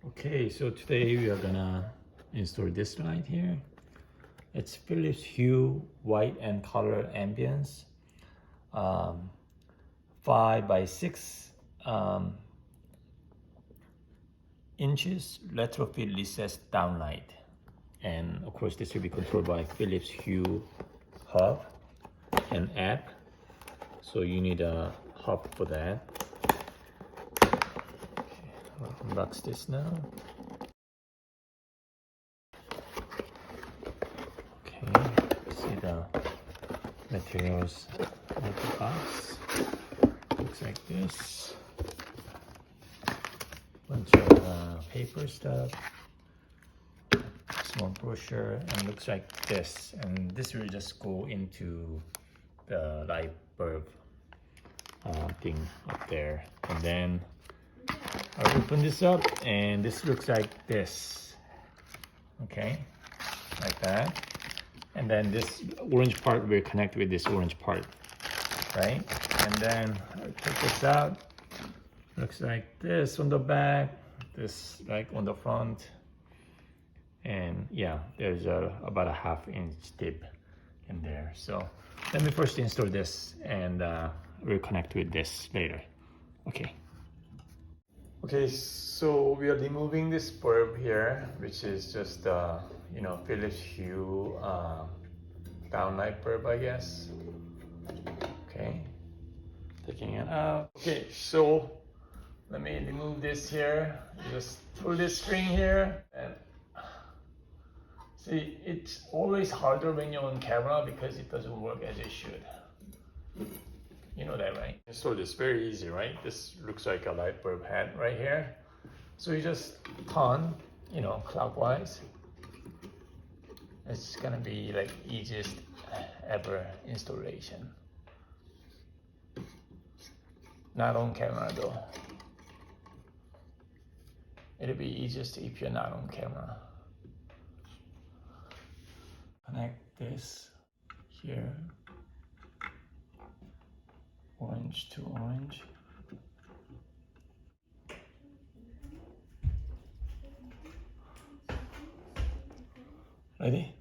Okay, so today we are gonna install this light here. It's Philips Hue white and color ambience, 5 by 6 inches retrofit recessed downlight, and of course this will be controlled by Philips Hue hub and app. So you need a hub for that. I'll unbox this now. Okay, see the materials of the box. Looks like this. Bunch of paper stuff, small brochure, and looks like this. And this will just go into the light bulb thing up there. And then I'll open this up, and this looks like this. Okay, like that. And then this orange part will connect with this orange part, right? And then I'll take this out. Looks like this on the back, this like on the front. And yeah, there's about a 1/2 inch dip in there. So let me first install this, and we'll connect with this later. Okay. Okay, so we are removing this bulb here, which is just Philips Hue downlight bulb, I guess. Okay, taking it out. Okay, so let me remove this here. Just pull this string here, and see, it's always harder when you're on camera because it doesn't work as it should. You know that, right? So this very easy, right? This looks like a light bulb head right here. So you just turn, clockwise. It's gonna be like easiest ever installation. Not on camera though. It'll be easiest if you're not on camera. Connect this here. Orange to orange. Ready?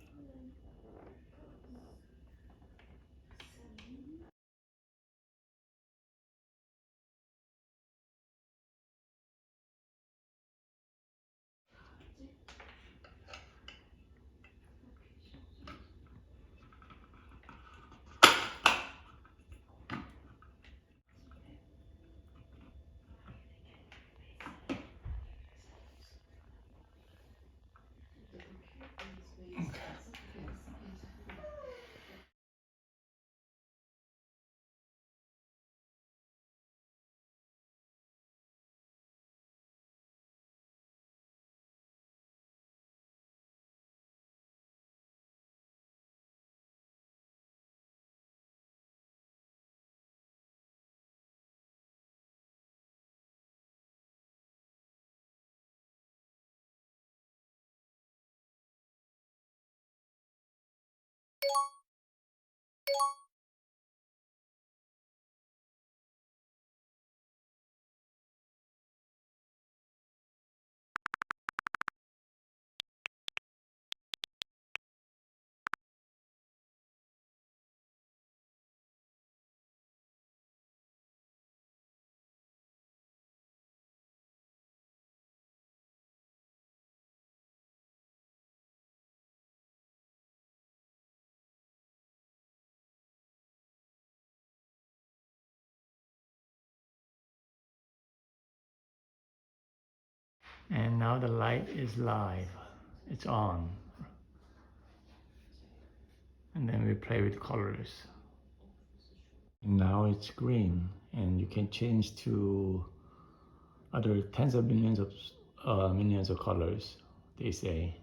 And now the light is live. It's on. And then we play with colors. Now it's green, and you can change to other tens of millions of colors, they say.